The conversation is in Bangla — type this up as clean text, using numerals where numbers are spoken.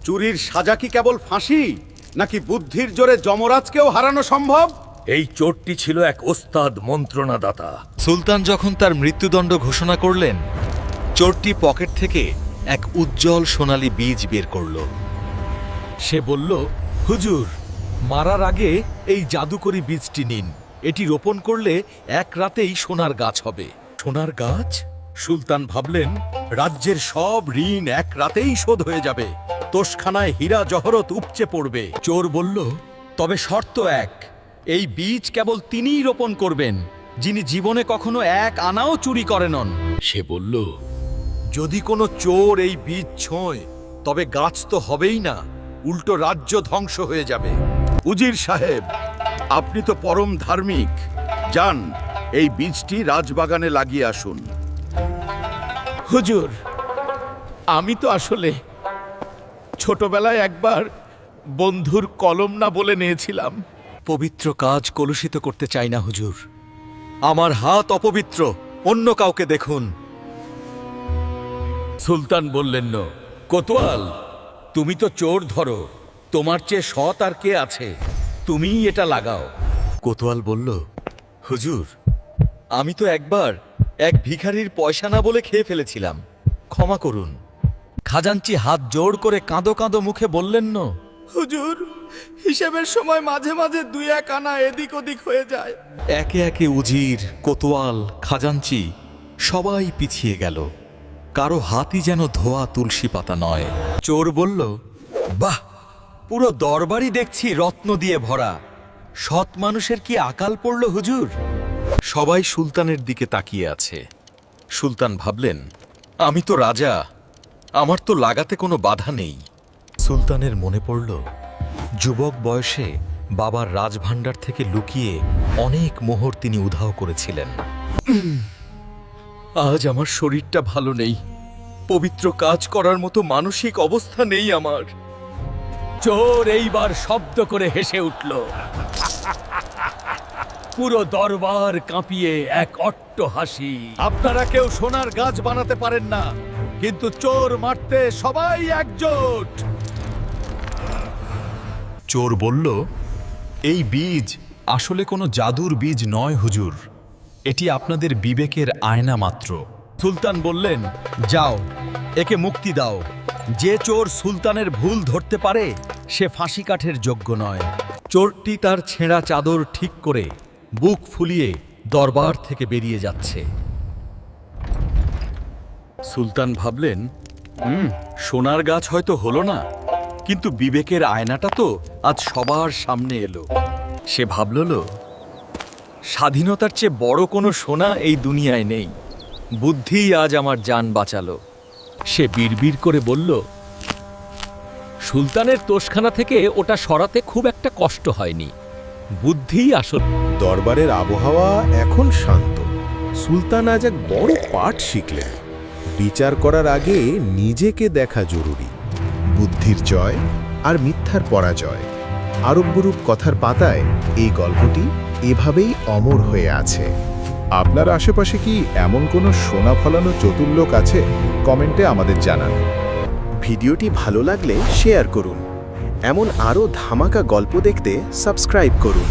চুরির সাজা কি কেবল ফাঁসি, নাকি বুদ্ধির জোরে যমরাজকেও হারানো সম্ভব? এই চোরটি ছিল এক ওস্তাদ মন্ত্রণাদাতা। সুলতান যখন তার মৃত্যুদণ্ড ঘোষণা করলেন, চোরটি পকেট থেকে এক উজ্জ্বল সোনালী বীজ বের করল। সে বলল, হুজুর, মারার আগে এই জাদুকরি বীজটি নিন। এটি রোপণ করলে এক রাতেই সোনার গাছ হবে। সোনার গাছ? সুলতান ভাবলেন, রাজ্যের সব ঋণ এক রাতেই শোধ হয়ে যাবে। তোষখানায় হীরা জহরত উপচে পড়বে। চোর বলল, তবে শর্ত এক, এই বীজ কেবল তিনিই রোপণ করবেন, যিনি জীবনে কখনো এক আনাও চুরি করেনন। সে বলল, যদি কোনো চোর এই বীজ ছোঁয়, তবে গাছ তো হবেই না, উল্টো রাজ্য ধ্বংস হয়ে যাবে। উজির সাহেব, আপনি তো পরম ধার্মিক, যান এই বীজটি রাজবাগানে লাগিয়ে আসুন। হুজুর, আমি তো আসলে ছোটবেলায় একবার বন্ধুর কলম না বলে নিয়েছিলাম। পবিত্র কাজ কলুষিত করতে চাই না হুজুর। আমার হাত অপবিত্র, অন্য কাউকে দেখুন। সুলতান বললেন, কোতোয়াল, তুমি তো চোর ধরো, তোমার চেয়ে সৎ আর কে আছে? তুমিই এটা লাগাও। কোতোয়াল বলল, হুজুর, আমি তো একবার এক ভিখারির পয়সা না বলে খেয়ে ফেলেছিলাম, ক্ষমা করুন। খাজাঞ্চি হাত জোড় করে কাঁদো কাঁদো মুখে বললেন, হুজুর, হিসেবের সময় মাঝে মাঝে 2-1 আনা এদিক ওদিক হয়ে যায়। একে একে উজির, কোতোয়াল, খাজাঞ্চি সবাই পিছিয়ে গেল। কারো হাতই যেন ধোয়া তুলসী পাতা নয়। চোর বলল, বাহ, পুরো দরবারই দেখছি রত্ন দিয়ে ভরা। সৎ মানুষের কি আকাল পড়ল হুজুর? সবাই সুলতানের দিকে তাকিয়ে আছে। সুলতান ভাবলেন, আমি তো রাজা, আমার তো লাগাতে কোনো বাধা নেই। সুলতানের মনে পড়ল, যুবক বয়সে বাবার রাজভাণ্ডার থেকে লুকিয়ে অনেক মোহর তিনি উধাও করেছিলেন। আজ আমার শরীরটা ভালো নেই, পবিত্র কাজ করার মতো মানসিক অবস্থা নেই আমার। চোর এইবার শব্দ করে হেসে উঠল। পুরো দরবার কাঁপিয়ে এক অট্ট হাসি। আপনারা কেউ সোনার গাছ বানাতে পারেন না, কিন্তু চোর মারতে সবাই একজোট। চোর বলল, এই বীজ আসলে কোনো জাদুর বীজ নয় হুজুর, এটি আপনাদের বিবেকের আয়না মাত্র। সুলতান বললেন, যাও, একে মুক্তি দাও। যে চোর সুলতানের ভুল ধরতে পারে, সে ফাঁসি কাঠের যোগ্য নয়। চোরটি তার ছেঁড়া চাদর ঠিক করে বুক ফুলিয়ে দরবার থেকে বেরিয়ে যাচ্ছে। সুলতান ভাবলেন, সোনার গাছ হয়তো হলো না, কিন্তু বিবেকের আয়নাটা তো আজ সবার সামনে এলো। সে ভাবল, স্বাধীনতার চেয়ে বড় কোনো সোনা এই দুনিয়ায় নেই। বুদ্ধিই আজ আমার জান বাঁচালো। সে বিড়বিড় করে বলল, সুলতানের তোষখানা থেকে ওটা সরাতে খুব একটা কষ্ট হয়নি, বুদ্ধিই আসল। দরবারের আবহাওয়া এখন শান্ত। সুলতান আজ এক বড় পাঠ শিখলেন। বিচার করার আগে নিজেকে দেখা জরুরি। বুদ্ধির জয় আর মিথ্যার পরাজয়। আরব্যরূপ কথার পাতায় এই গল্পটি এভাবেই অমর হয়ে আছে। আপনার আশেপাশে কি এমন কোনো সোনা ফলানো চতুর লোক আছে? কমেন্টে আমাদের জানান। ভিডিওটি ভালো লাগলে শেয়ার করুন। এমন আরও ধামাকা গল্প দেখতে সাবস্ক্রাইব করুন।